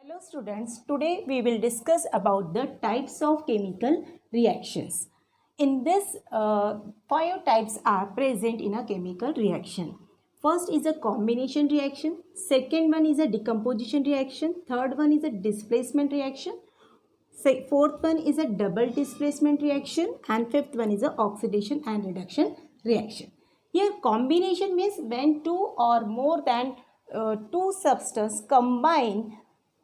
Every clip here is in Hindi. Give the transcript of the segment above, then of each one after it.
Hello students, today we will discuss about the types of chemical reactions. In this, 5 types are present in a chemical reaction. First is a combination reaction, second one is a decomposition reaction, third one is a displacement reaction, fourth one is a double displacement reaction, and fifth one is a oxidation and reduction reaction. Here combination means when two or more than two substances combine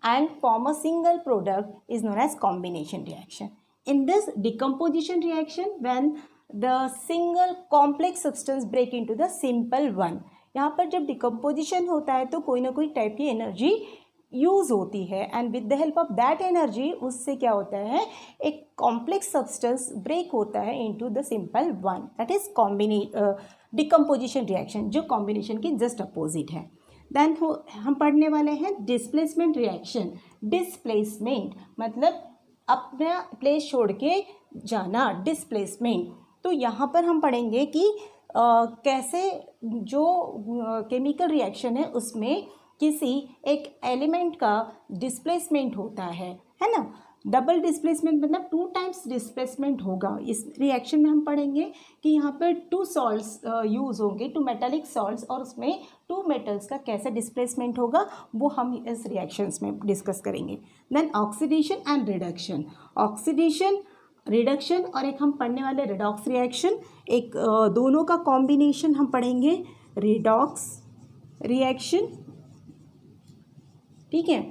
and form a single product is known as combination reaction. In this decomposition reaction, when the single complex substance break into the simple one, यहाँ पर जब डिकम्पोजिशन होता है तो कोई ना कोई टाइप की एनर्जी यूज होती है and with the help of that energy उससे क्या होता है, एक कॉम्प्लेक्स सब्सटेंस ब्रेक होता है into the simple one. That is decomposition reaction, जो कॉम्बिनेशन के जस्ट अपोजिट है. देन हम पढ़ने वाले हैं डिस्प्लेसमेंट रिएक्शन. डिस्प्लेसमेंट मतलब अपना प्लेस छोड़ के जाना, डिस्प्लेसमेंट. तो यहाँ पर हम पढ़ेंगे कि कैसे जो केमिकल रिएक्शन है उसमें किसी एक एलिमेंट का डिस्प्लेसमेंट होता है ना. डबल डिस्प्लेसमेंट मतलब 2 टाइम्स डिस्प्लेसमेंट होगा. इस रिएक्शन में हम पढ़ेंगे कि यहाँ पर 2 सॉल्ट्स यूज़ होंगे, 2 मेटालिक सॉल्ट्स, और उसमें 2 मेटल्स का कैसे डिस्प्लेसमेंट होगा वो हम इस रिएक्शंस में डिस्कस करेंगे. Then oxidation and reduction. Oxidation, reduction और एक हम पढ़ने वाले रिडॉक्स रिएक्शन. एक दोनों का कॉम्बिनेशन हम पढ़ेंगे, रिडॉक्स रिएक्शन. ठीक है,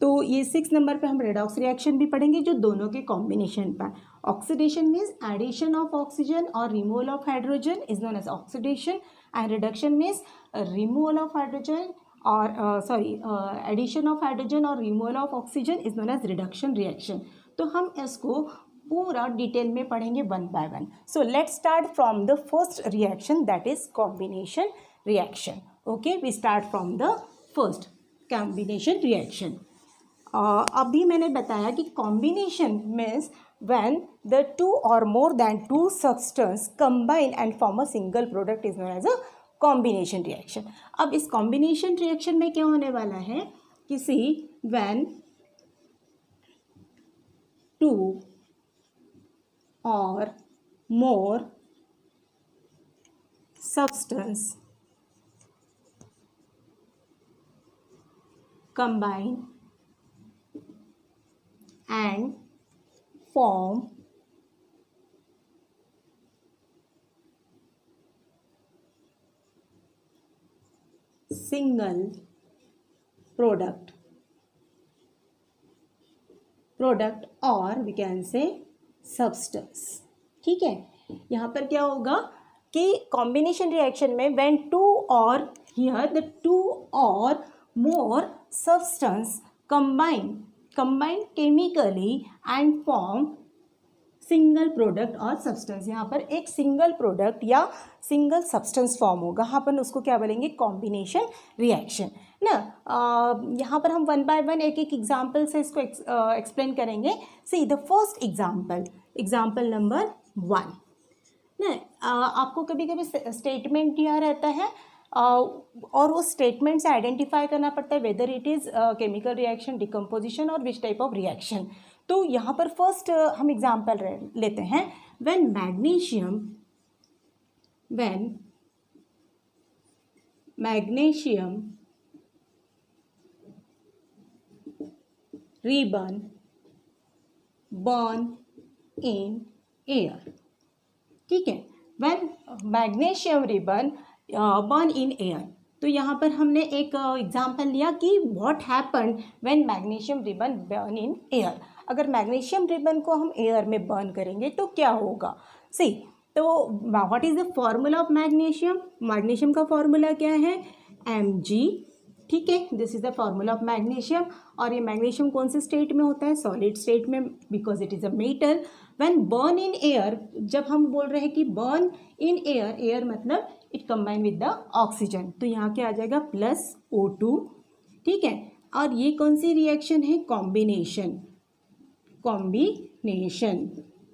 तो ये 6 नंबर पे हम रेडॉक्स रिएक्शन भी पढ़ेंगे जो दोनों के कॉम्बिनेशन पर. Oxidation means addition of oxygen और removal of hydrogen is known as oxidation, and reduction means removal of hydrogen और एडिशन ऑफ हाइड्रोजन और removal of oxygen is known as reduction reaction. तो हम इसको पूरा डिटेल में पढ़ेंगे one by one. So let's start from the first reaction, that is combination reaction. Okay, we start from the first combination reaction. अभी मैंने बताया कि कॉम्बिनेशन मीन्स व्हेन द 2 और more than 2 substance combine and form a single product is known as a combination reaction. अब इस कॉम्बिनेशन रिएक्शन में क्या होने वाला है, किसी व्हेन 2 और more substance combine and form single product or we can say substance. ठीक है, यहाँ पर क्या होगा कि कॉम्बिनेशन रिएक्शन में when 2 और here the 2 or more substance combine chemically and form single product और सब्सटेंस. यहाँ पर एक सिंगल प्रोडक्ट या सिंगल सब्सटेंस फॉर्म होगा, अपन उसको क्या बोलेंगे, कॉम्बिनेशन रिएक्शन ना. यहाँ पर हम वन बाय वन एक एक एग्जाम्पल से इसको एक्सप्लेन करेंगे. See the first example number 1 ना. आपको कभी कभी स्टेटमेंट दिया रहता है और उस स्टेटमेंट से आइडेंटिफाई करना पड़ता है whether it is chemical reaction, decomposition और विच टाइप ऑफ रिएक्शन. तो यहाँ पर फर्स्ट हम एग्जांपल लेते हैं. When magnesium ribbon burn in air. ठीक है, when magnesium ribbon burn in air. तो यहाँ पर हमने एक एग्जाम्पल लिया कि what happen when magnesium ribbon burn in air. अगर मैग्नीशियम रिबन को हम एयर में बर्न करेंगे तो क्या होगा. सी, तो what is the formula of magnesium का फॉर्मूला क्या है, Mg. ठीक है, this is the formula of magnesium. और ये मैग्नीशियम कौन से स्टेट में होता है, सॉलिड स्टेट में, because it is a metal. When burn in air, जब हम बोल रहे हैं कि बर्न इन एयर मतलब it combine with the oxygen, तो यहाँ क्या आ जाएगा +O2. ठीक है, और ये कौन सी रिएक्शन है, कॉम्बिनेशन.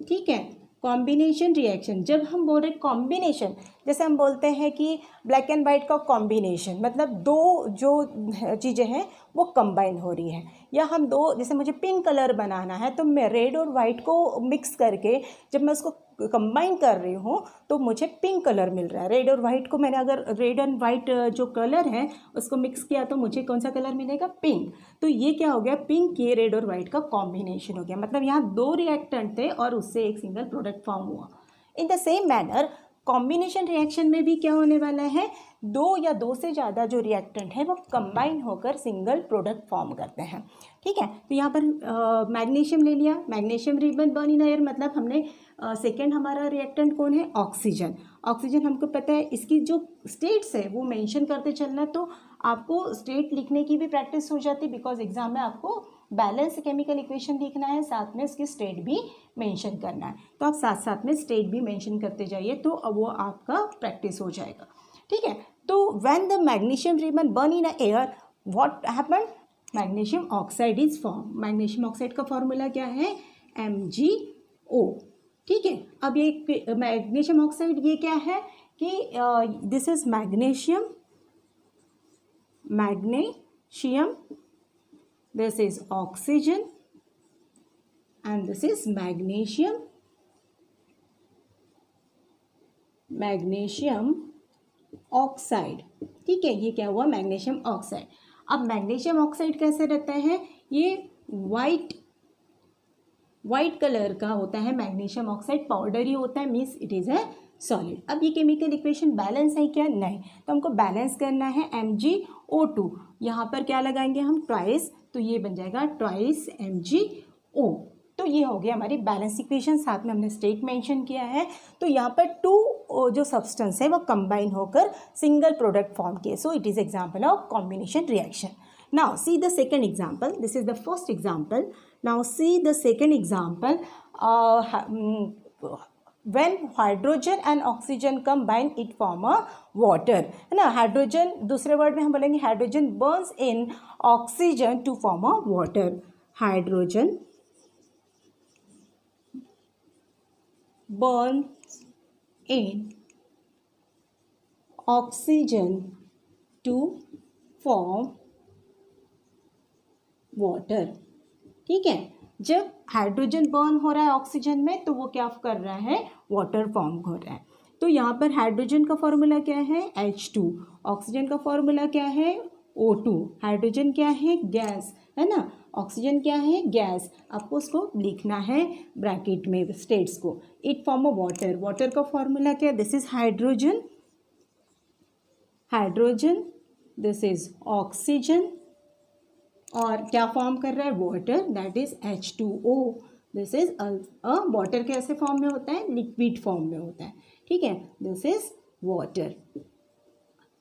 ठीक है, कॉम्बिनेशन रिएक्शन, जब हम बोल रहे कॉम्बिनेशन, जैसे हम बोलते हैं कि ब्लैक एंड वाइट का कॉम्बिनेशन, मतलब दो जो चीज़ें हैं वो कंबाइन हो रही है, या हम दो, जैसे मुझे पिंक कलर बनाना है तो मैं रेड और वाइट को मिक्स करके जब मैं उसको कंबाइन कर रही हूँ तो मुझे पिंक कलर मिल रहा है। रेड और वाइट को मैंने अगर रेड एंड वाइट जो कलर है उसको मिक्स किया तो मुझे कौन सा कलर मिलेगा, पिंक। तो ये क्या हो गया, पिंक ये रेड और वाइट का कॉम्बिनेशन हो गया, मतलब यहाँ दो रिएक्टेंट थे और उससे एक सिंगल प्रोडक्ट फॉर्म हुआ। In the same manner combination reaction में भी क्या होने वाला है, दो या दो से ज़्यादा जो रिएक्टेंट है वो कंबाइन होकर सिंगल प्रोडक्ट फॉर्म करते हैं। ठीक है, तो यहाँ पर मैग्नीशियम ले लिया, magnesium ribbon burn in air, मतलब हमने सेकेंड हमारा रिएक्टेंट कौन है, ऑक्सीजन। ऑक्सीजन हमको पता है इसकी जो स्टेट्स है वो मेंशन करते चलना, तो आपको स्टेट लिखने की भी प्रैक्टिस हो जाती, बिकॉज एग्जाम में आपको बैलेंस केमिकल इक्वेशन लिखना है, साथ में उसकी स्टेट भी मेंशन करना है, तो आप साथ साथ में स्टेट भी मेंशन करते जाइए तो अब वो आपका प्रैक्टिस हो जाएगा। ठीक है, तो when the magnesium ribbon burn in air what happen, magnesium oxide is form. Magnesium oxide का फॉर्मूला क्या है, MgO। ठीक है, अब ये मैग्नीशियम ऑक्साइड ये क्या है कि this is magnesium, this is oxygen and this is magnesium oxide. ठीक है, ये क्या हुआ, मैग्नीशियम ऑक्साइड। अब मैग्नीशियम ऑक्साइड कैसे रहता है, ये वाइट कलर का होता है, मैग्नीशियम ऑक्साइड पाउडर ही होता है, means it is a solid. अब ये केमिकल इक्वेशन बैलेंस है क्या, नहीं, तो हमको बैलेंस करना है MgO2, यहाँ पर क्या लगाएंगे हम, ट्वाइस, तो ये बन जाएगा ट्वाइस MgO। तो ये हो गया हमारी बैलेंस इक्वेशन, साथ में हमने स्टेट मेंशन किया है। तो यहाँ पर टू जो सब्सटेंस है वो कंबाइन होकर सिंगल प्रोडक्ट फॉर्म किए, so it is example of combination reaction. Now see the second example, this is the first example, now see the second example. when hydrogen and oxygen combine it form a water, है ना। हाइड्रोजन, दूसरे वर्ड में हम बोलेंगे hydrogen burns in oxygen to form a water। Hydrogen burns in oxygen to form water। ठीक है, जब हाइड्रोजन बर्न हो रहा है ऑक्सीजन में तो वो क्या कर रहा है, वाटर फॉर्म हो रहा है। तो यहाँ पर हाइड्रोजन का फॉर्मूला क्या है, H2, ऑक्सीजन का फॉर्मूला क्या है, O2, हाइड्रोजन क्या है, गैस, है ना, ऑक्सीजन क्या है, गैस। आपको उसको लिखना है ब्रैकेट में स्टेट्स को। It form a water, water का फॉर्मूला क्या है, this is hydrogen, this is oxygen, और क्या फॉर्म कर रहा है, water, that is H2O। This is a water कैसे फॉर्म में होता है, लिक्विड फॉर्म में होता है। ठीक है, दिस इज वाटर।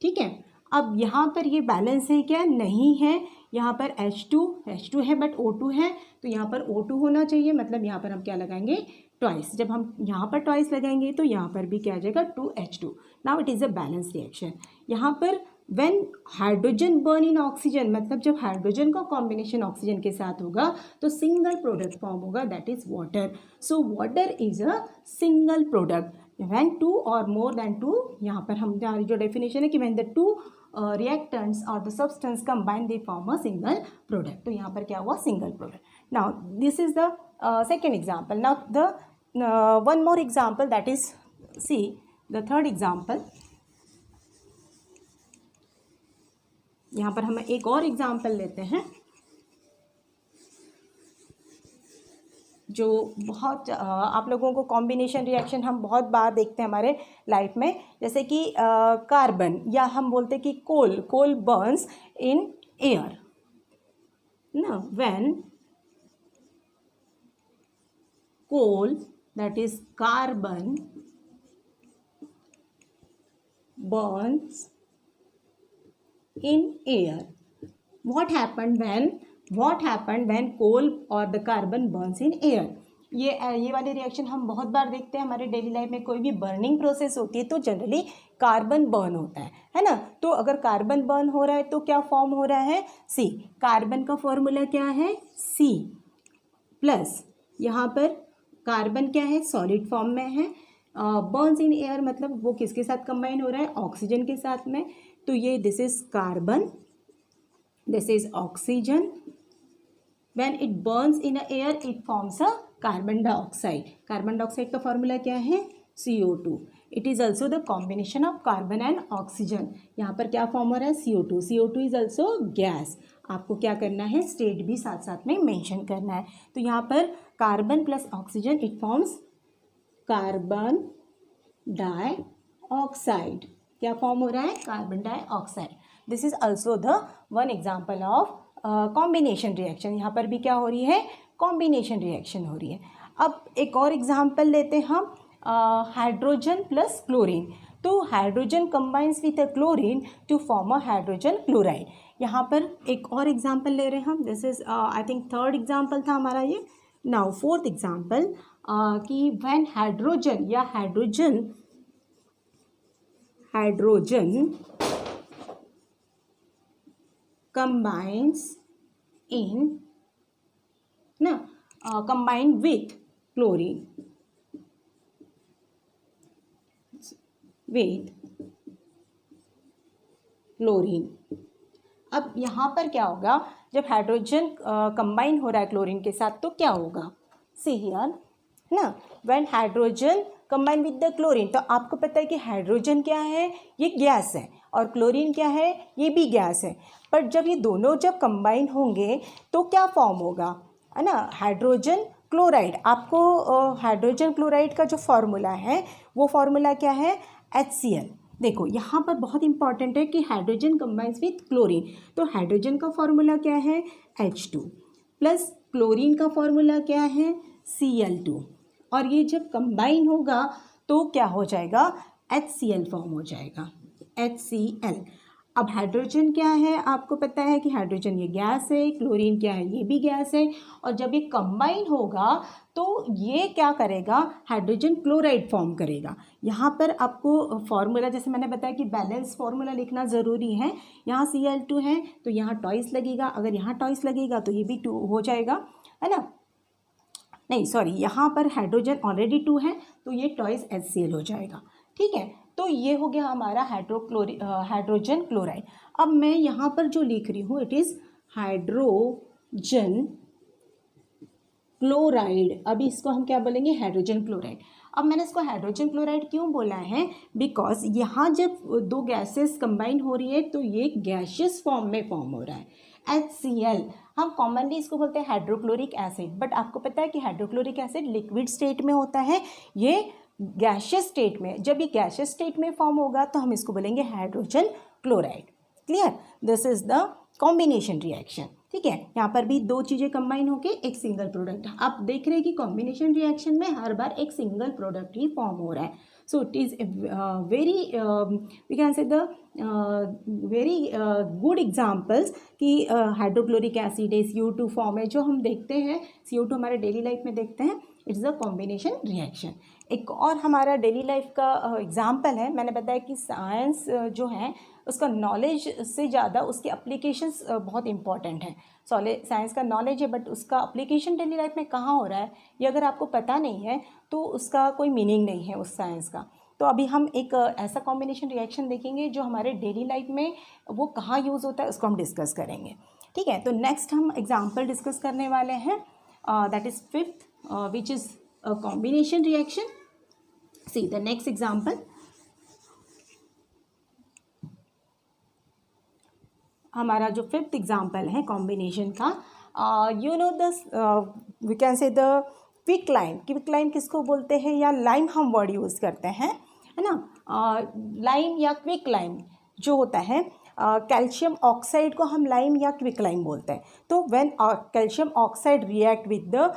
ठीक है, अब यहाँ पर ये बैलेंस है क्या, नहीं है, यहाँ पर H2 है बट O2 है, तो यहाँ पर O2 होना चाहिए, मतलब यहाँ पर हम क्या लगाएंगे, ट्वाइस। जब हम यहाँ पर ट्वाइस लगाएंगे तो यहाँ पर भी क्या आ जाएगा, 2H2। Now it is a balance reaction. यहाँ पर when hydrogen burn in oxygen, मतलब जब हाइड्रोजन का कॉम्बिनेशन ऑक्सीजन के साथ होगा तो सिंगल प्रोडक्ट फॉर्म होगा, that is water. So water is a single product when two और मोर देन टू। यहाँ पर हमारी जो डेफिनेशन है कि व्हेन द टू रिएक्टेंट्स और the substance combine they form a single product. तो यहाँ पर क्या हुआ, single product. Now this is the second example. Now the one more example, that is see the third example. यहाँ पर हम एक और एग्जाम्पल लेते हैं जो बहुत आप लोगों को कॉम्बिनेशन रिएक्शन हम बहुत बार देखते हैं हमारे लाइफ में, जैसे कि कार्बन, या हम बोलते हैं कि कोल बर्न्स इन एयर ना, when coal, that is carbon, burns in air, what happened when coal or the carbon burns in air। ये वाले रिएक्शन हम बहुत बार देखते हैं हमारे डेली लाइफ में। कोई भी बर्निंग प्रोसेस होती है तो जनरली कार्बन बर्न होता है ना। तो अगर कार्बन बर्न हो रहा है तो क्या फॉर्म हो रहा है, C। कार्बन का फॉर्मूला क्या है, C प्लस यहाँ पर कार्बन क्या है, सॉलिड फॉर्म में है। बर्न्स इन एयर मतलब वो किसके साथ कंबाइन हो रहा है, ऑक्सीजन के साथ में। तो ये this is carbon, this is oxygen. When it burns in a air, it forms a carbon dioxide. Carbon dioxide का फॉर्मूला क्या है, CO2. It is also the combination of carbon and oxygen. यहाँ पर क्या फॉर्म हो रहा है, CO2. CO2 is also gas. आपको क्या करना है, स्टेट भी साथ साथ में मेंशन करना है। तो यहाँ पर carbon plus oxygen it forms carbon dioxide. क्या फॉर्म हो रहा है, carbon dioxide. This is also the one example of combination reaction. यहाँ पर भी क्या हो रही है, कॉम्बिनेशन रिएक्शन हो रही है। अब एक और एग्जाम्पल लेते हैं हम, हाइड्रोजन प्लस क्लोरीन। तो hydrogen combines with a chlorine to form a hydrogen chloride. यहाँ पर एक और एग्जाम्पल ले रहे हैं हम, this is I think third example था हमारा ये। नाउ फोर्थ एग्जाम्पल कि व्हेन हाइड्रोजन या hydrogen combines in combined with chlorine, अब यहाँ पर क्या होगा, जब हाइड्रोजन कंबाइन हो रहा है क्लोरीन के साथ तो क्या होगा, सी हियर ना, when hydrogen combine with the chlorine. तो आपको पता है कि हाइड्रोजन क्या है, ये गैस है, और क्लोरीन क्या है, ये भी गैस है। पर जब ये दोनों जब कंबाइन होंगे तो क्या फॉर्म होगा, है ना, हाइड्रोजन क्लोराइड। आपको हाइड्रोजन क्लोराइड का जो फॉर्मूला है वो फॉर्मूला क्या है, HCl। देखो यहाँ पर बहुत इंपॉर्टेंट है कि हाइड्रोजन कंबाइंस विथ क्लोरीन, तो हाइड्रोजन का फॉर्मूला क्या है, H2 प्लस क्लोरीन का फॉर्मूला क्या है, Cl2, और ये जब कंबाइन होगा तो क्या हो जाएगा, HCl फॉर्म हो जाएगा, HCl। अब हाइड्रोजन क्या है, आपको पता है कि हाइड्रोजन ये गैस है, क्लोरीन क्या है, ये भी गैस है, और जब ये कंबाइन होगा तो ये क्या करेगा, हाइड्रोजन क्लोराइड फॉर्म करेगा। यहाँ पर आपको फॉर्मूला जैसे मैंने बताया कि बैलेंस फॉर्मूला लिखना ज़रूरी है। यहाँ Cl2 है तो यहाँ टॉइस लगेगा, अगर यहाँ टॉइस लगेगा तो ये भी 2 हो जाएगा, है ना, नहीं सॉरी, यहाँ पर हाइड्रोजन ऑलरेडी 2 है तो ये टॉइस HCl हो जाएगा, ठीक है। तो ये हो गया हमारा हाइड्रोजन क्लोराइड। अब मैं यहाँ पर जो लिख रही हूँ इट इज़ हाइड्रोजन क्लोराइड। अभी इसको हम क्या बोलेंगे, हाइड्रोजन क्लोराइड। अब मैंने इसको हाइड्रोजन क्लोराइड क्यों बोला है, बिकॉज यहाँ जब दो गैसेस कंबाइन हो रही है तो ये गैसियस फॉर्म में फॉर्म हो रहा है, HCl। हम कॉमनली इसको बोलते हैं हाइड्रोक्लोरिक एसिड, बट आपको पता है कि हाइड्रोक्लोरिक एसिड लिक्विड स्टेट में होता है, ये गैसियस स्टेट में। जब ये गैसियस स्टेट में फॉर्म होगा तो हम इसको बोलेंगे hydrogen chloride. Clear, this is the combination reaction, ठीक है। यहाँ पर भी दो चीज़ें कंबाइन होके एक सिंगल प्रोडक्ट। आप देख रहे हैं कि कॉम्बिनेशन रिएक्शन में हर बार एक सिंगल प्रोडक्ट ही फॉर्म हो रहा है। So it is very we can say the very good examples कि हाइड्रोक्लोरिक एसिड है, CO2 फॉर्म है, जो हम देखते हैं CO2 हमारे डेली लाइफ में देखते हैं, इट्स अ कॉम्बिनेशन रिएक्शन। एक और हमारा डेली लाइफ का एग्जाम्पल है, मैंने बताया कि साइंस जो है उसका नॉलेज से ज़्यादा उसके एप्लीकेशंस बहुत इंपॉर्टेंट हैं। साइंस का नॉलेज है बट उसका एप्लीकेशन डेली लाइफ में कहाँ हो रहा है ये अगर आपको पता नहीं है तो उसका कोई मीनिंग नहीं है उस साइंस का। तो अभी हम एक ऐसा कॉम्बिनेशन रिएक्शन देखेंगे जो हमारे डेली लाइफ में वो कहाँ यूज़ होता है उसको हम डिस्कस करेंगे, ठीक है। तो नेक्स्ट हम एग्जाम्पल डिस्कस करने वाले हैं, that is fifth, which is a combination reaction. See the next example, हमारा जो फिफ्थ एग्जाम्पल है कॉम्बिनेशन का, you know this we can say the quicklime. Quicklime किसको बोलते हैं, या लाइम हम वर्ड यूज़ करते हैं, है ना। लाइम या क्विकलाइन जो होता है, कैल्शियम ऑक्साइड को हम लाइम या क्विकलाइन बोलते हैं। तो when calcium oxide react with the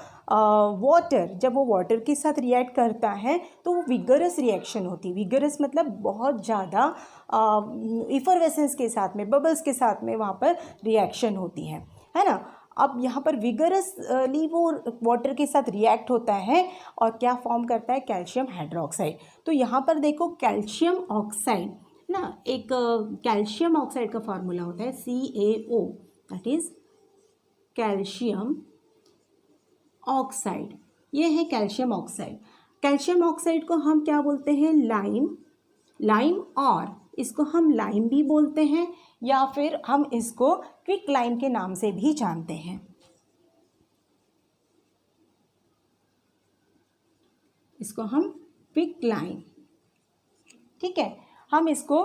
water, जब वो वाटर के साथ रिएक्ट करता है तो वो विगरस रिएक्शन होती है। विगरस मतलब बहुत ज़्यादा इफरवेसेंस के साथ में, बबल्स के साथ में वहाँ पर रिएक्शन होती है ना। अब यहाँ पर विगरसली वो वाटर के साथ रिएक्ट होता है और क्या फॉर्म करता है, कैल्शियम हाइड्रोक्साइड। तो यहाँ पर देखो कैल्शियम ऑक्साइड ना, एक कैल्शियम ऑक्साइड का फॉर्मूला होता है CaO, that is calcium oxide. ये है कैल्शियम ऑक्साइड। कैल्शियम ऑक्साइड को हम क्या बोलते हैं? लाइम, और इसको हम लाइम भी बोलते हैं या फिर हम इसको क्विक लाइम के नाम से भी जानते हैं। इसको हम क्विक लाइम, ठीक है, हम इसको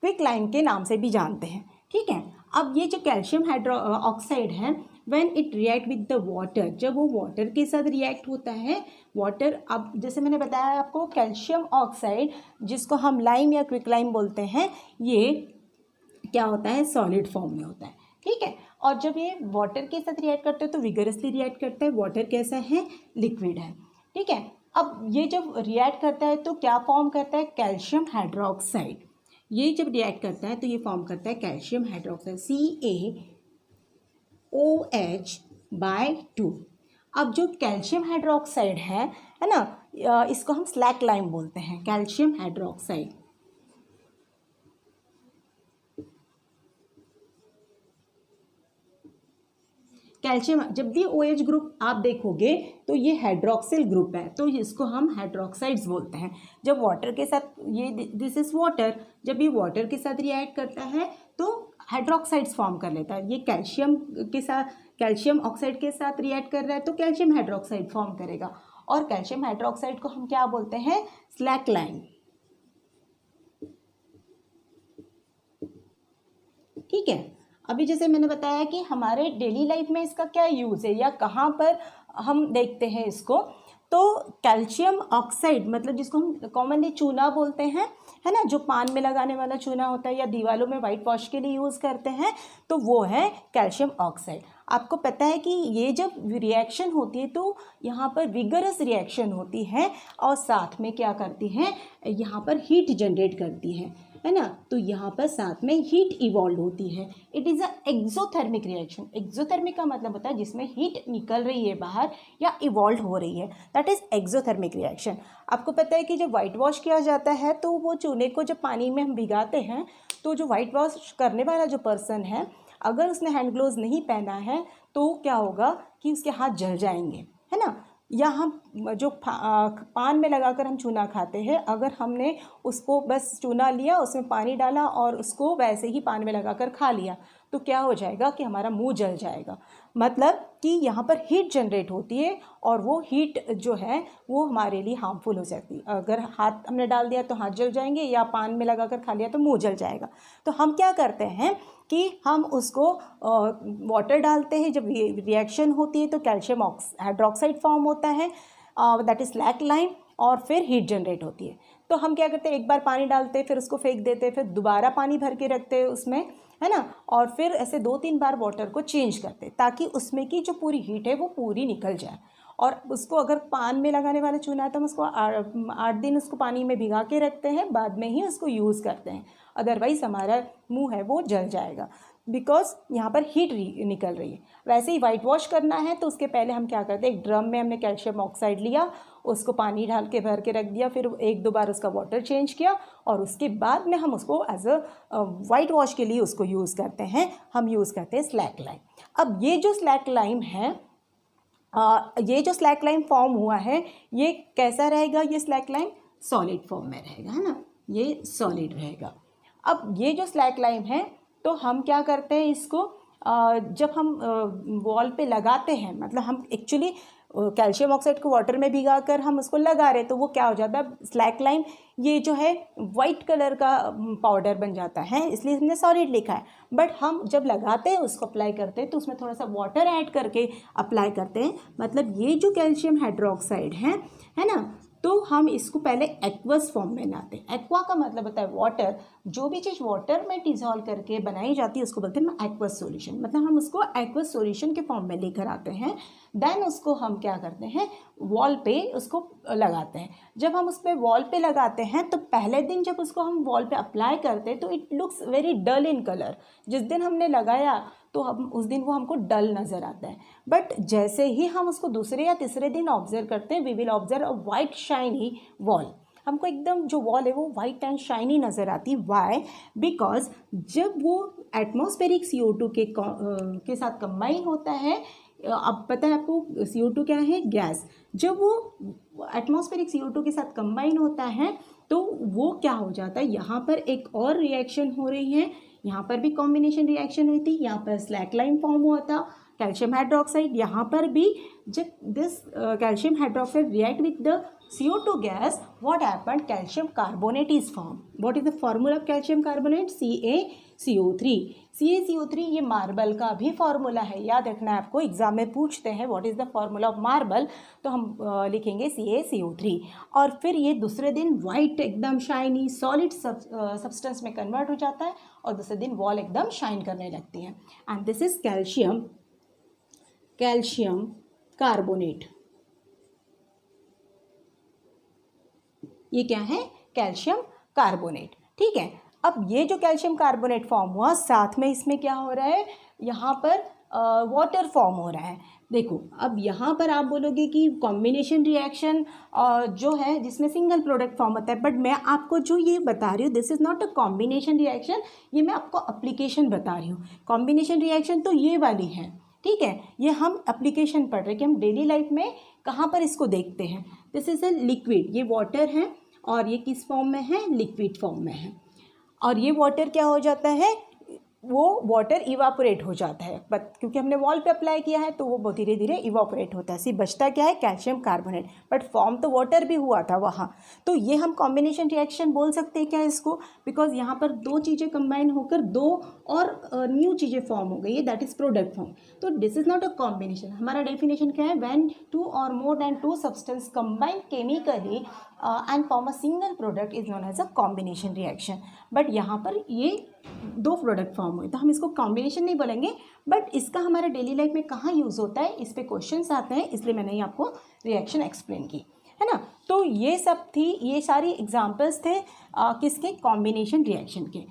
क्विक लाइम के नाम से भी जानते हैं, ठीक है। अब ये जो कैल्शियम ऑक्साइड है, when it react with the water, जब वो वाटर के साथ रिएक्ट होता है, वाटर, अब जैसे मैंने बताया आपको, कैल्शियम ऑक्साइड जिसको हम लाइम या क्विक लाइम बोलते हैं, ये क्या होता है? सॉलिड फॉर्म में होता है, ठीक है। और जब ये वाटर के साथ रिएक्ट करते हैं तो विगरसली रिएक्ट करता है। वाटर कैसा है? लिक्विड है, ठीक है। अब ये जब रिएक्ट करता है तो क्या फॉर्म करता है? Calcium hydroxide. ये जब रिएक्ट करता है तो ये फॉर्म करता है कैल्शियम हाइड्रोक्साइड, CaOH/2। अब जो कैल्शियम हाइड्रोक्साइड है ना, इसको हम स्लैक लाइम बोलते हैं, कैल्शियम हाइड्रोक्साइड। कैल्शियम, जब भी OH ग्रुप आप देखोगे तो ये हाइड्रोक्सिल ग्रुप है, तो इसको हम हाइड्रोक्साइड्स बोलते हैं। जब वाटर के साथ, ये दिस इज वाटर, जब ये वाटर के साथ रिएक्ट करता है तो हाइड्रोक्साइड्स फॉर्म कर लेता है। ये कैल्शियम के साथ, कैल्शियम ऑक्साइड के साथ रिएक्ट कर रहा है तो कैल्शियम हाइड्रोक्साइड फॉर्म करेगा। और कैल्शियम हाइड्रोक्साइड को हम क्या बोलते हैं? स्लैक लाइम, ठीक है। अभी जैसे मैंने बताया कि हमारे डेली लाइफ में इसका क्या यूज़ है या कहाँ पर हम देखते हैं इसको, तो कैल्शियम ऑक्साइड मतलब जिसको हम कॉमनली चूना बोलते हैं, है ना, जो पान में लगाने वाला चूना होता है या दीवारों में वाइट वॉश के लिए यूज़ करते हैं, तो वो है कैल्शियम ऑक्साइड। आपको पता है कि ये जब रिएक्शन होती है तो यहाँ पर विगरस रिएक्शन होती है और साथ में क्या करती है? यहाँ पर हीट जनरेट करती है ना, तो यहाँ पर साथ में हीट इवॉल्व होती है। It is a exothermic reaction. Exothermic का मतलब होता है जिसमें हीट निकल रही है बाहर या इवॉल्व हो रही है, दैट इज़ एक्सोथर्मिक रिएक्शन। आपको पता है कि जब वाइट वॉश किया जाता है तो वो चूने को जब पानी में हम भिगाते हैं तो जो वाइट वॉश करने वाला जो पर्सन है, अगर उसने हैंड ग्लोव्स नहीं पहना है तो क्या होगा कि उसके हाथ जल जाएंगे, है ना। या हम जो पान में लगाकर हम चूना खाते हैं, अगर हमने उसको बस चूना लिया, उसमें पानी डाला और उसको वैसे ही पान में लगाकर खा लिया तो क्या हो जाएगा कि हमारा मुंह जल जाएगा। मतलब कि यहाँ पर हीट जनरेट होती है और वो हीट जो है वो हमारे लिए हार्मफुल हो सकती है। अगर हाथ हमने डाल दिया तो हाथ जल जाएंगे या पान में लगाकर खा लिया तो मुंह जल जाएगा। तो हम क्या करते हैं कि हम उसको वाटर डालते हैं, जब रिएक्शन होती है तो कैल्शियम हाइड्रोक्साइड फॉर्म होता है, दैट इज़ स्लैक लाइम, और फिर हीट जनरेट होती है। तो हम क्या करते हैं, एक बार पानी डालते हैं, फिर उसको फेंक देते हैं, फिर दोबारा पानी भर के रखते हैं उसमें, है ना, और फिर ऐसे 2-3 बार वाटर को चेंज करते हैं ताकि उसमें की जो पूरी हीट है वो पूरी निकल जाए। और उसको अगर पान में लगाने वाला चूना है तो हम उसको 8 दिन उसको पानी में भिगा के रखते हैं, बाद में ही उसको यूज़ करते हैं, अदरवाइज़ हमारा मुंह है वो जल जाएगा बिकॉज यहाँ पर हीट निकल रही है। वैसे ही वाइट वॉश करना है तो उसके पहले हम क्या करते हैं, एक ड्रम में हमने कैल्शियम ऑक्साइड लिया, उसको पानी डाल के भर के रख दिया, फिर 1-2 बार उसका वाटर चेंज किया और उसके बाद में हम उसको एज अ वाइट वॉश के लिए उसको यूज़ करते हैं। हम यूज़ करते हैं स्लैक लाइम। अब ये जो स्लैक लाइम है, ये जो स्लैक लाइम फॉर्म हुआ है ये कैसा रहेगा? ये स्लैक लाइम सॉलिड फॉर्म में रहेगा, है ना, ये सॉलिड रहेगा। अब ये जो स्लैक लाइम है तो हम क्या करते हैं इसको, जब हम वॉल पे लगाते हैं, मतलब हम एक्चुअली कैल्शियम ऑक्साइड को वाटर में भिगा कर हम उसको लगा रहे, तो वो क्या हो जाता है, स्लैक लाइम ये जो है वाइट कलर का पाउडर बन जाता है, इसलिए हमने सॉलिड लिखा है। बट हम जब लगाते हैं, उसको अप्लाई करते हैं, तो उसमें थोड़ा सा वाटर ऐड करके अप्लाई करते हैं। मतलब ये जो कैल्शियम हाइड्रोक्साइड है ना, तो हम इसको पहले एक्वस फॉर्म में लाते हैं। एक्वा का मतलब होता है वाटर। जो भी चीज़ वाटर में डिजॉल्व करके बनाई जाती है उसको बोलते हैं एक्वस सॉल्यूशन। मतलब हम उसको एक्वस सॉल्यूशन के फॉर्म में लेकर आते हैं, देन उसको हम क्या करते हैं, वॉल पे उसको लगाते हैं। जब हम उस पर वॉल पे लगाते हैं तो पहले दिन जब उसको हम वॉल पे अप्लाई करते हैं तो it looks very dull in colour. जिस दिन हमने लगाया तो हम उस दिन वो हमको डल नज़र आता है, बट जैसे ही हम उसको दूसरे या तीसरे दिन ऑब्जर्व करते हैं, we will observe a white shiny wall. हमको एकदम जो वॉल है वो वाइट एंड शाइनी नज़र आती है। वाई? बिकॉज जब वो एटमॉस्फेरिक CO2 के साथ कंबाइन होता है अब पता है आपको CO2 क्या है, गैस। जब वो एटमॉस्फेरिक CO2 के साथ कंबाइन होता है तो वो क्या हो जाता है, यहाँ पर एक और रिएक्शन हो रही है, यहाँ पर भी कॉम्बिनेशन रिएक्शन हुई थी, यहाँ पर स्लैक लाइन फॉर्म हुआ था, कैल्शियम हाइड्रोक्साइड। यहाँ पर भी जब this calcium hydroxide react with the CO2 gas, what happened? Calcium carbonate is formed. What is the formula of calcium carbonate? CaCO3. CaCO3 ये मार्बल का भी फॉर्मूला है, याद रखना है आपको, एग्जाम में पूछते हैं what is the formula of marble, तो हम लिखेंगे CaCO3। और फिर ये दूसरे दिन वाइट एकदम शाइनी सॉलिड सब्सटेंस में कन्वर्ट हो जाता है और दूसरे दिन वॉल एकदम शाइन करने लगती है। And this is calcium carbonate. ये क्या है, कैल्शियम कार्बोनेट। ठीक है, अब ये जो कैल्शियम कार्बोनेट फॉर्म हुआ, साथ में इसमें क्या हो रहा है, यहाँ पर वाटर फॉर्म हो रहा है। देखो अब यहाँ पर आप बोलोगे कि कॉम्बिनेशन रिएक्शन जो है जिसमें सिंगल प्रोडक्ट फॉर्म होता है, बट मैं आपको जो ये बता रही हूँ this is not a combination reaction, ये मैं आपको एप्लीकेशन बता रही हूँ। कॉम्बिनेशन रिएक्शन तो ये वाली है, ठीक है, ये हम एप्लीकेशन पढ़ रहे हैं कि हम डेली लाइफ में कहाँ पर इसको देखते हैं। दिस इज़ अ लिक्विड, ये वाटर है और ये किस फॉर्म में है, लिक्विड फॉर्म में है। और ये वाटर क्या हो जाता है, वो वाटर इवापोरेट हो जाता है, बट क्योंकि हमने वॉल पे अप्लाई किया है तो वो धीरे धीरे इवापोरेट होता है, सिर्फ बचता क्या है, कैल्शियम कार्बोनेट, बट फॉर्म तो वाटर भी हुआ था वहाँ। तो ये हम कॉम्बिनेशन रिएक्शन बोल सकते हैं क्या इसको, बिकॉज यहाँ पर दो चीज़ें कंबाइन होकर दो और न्यू चीज़ें फॉर्म हो गई है, दैट इज प्रोडक्ट फॉर्म। तो this is not a combination. हमारा डेफिनेशन क्या है, व्हेन 2 और more than 2 substance combine chemically and form a single product is known as a combination reaction. But यहाँ पर ये दो प्रोडक्ट फॉर्म हुए तो हम इसको कॉम्बिनेशन नहीं बोलेंगे, बट इसका हमारे डेली लाइफ में कहाँ यूज़ होता है, इस पे क्वेश्चंस आते हैं, इसलिए मैंने ये आपको रिएक्शन एक्सप्लेन की है ना। तो ये सब थी, ये सारी एग्जांपल्स थे किसके, कॉम्बिनेशन रिएक्शन के।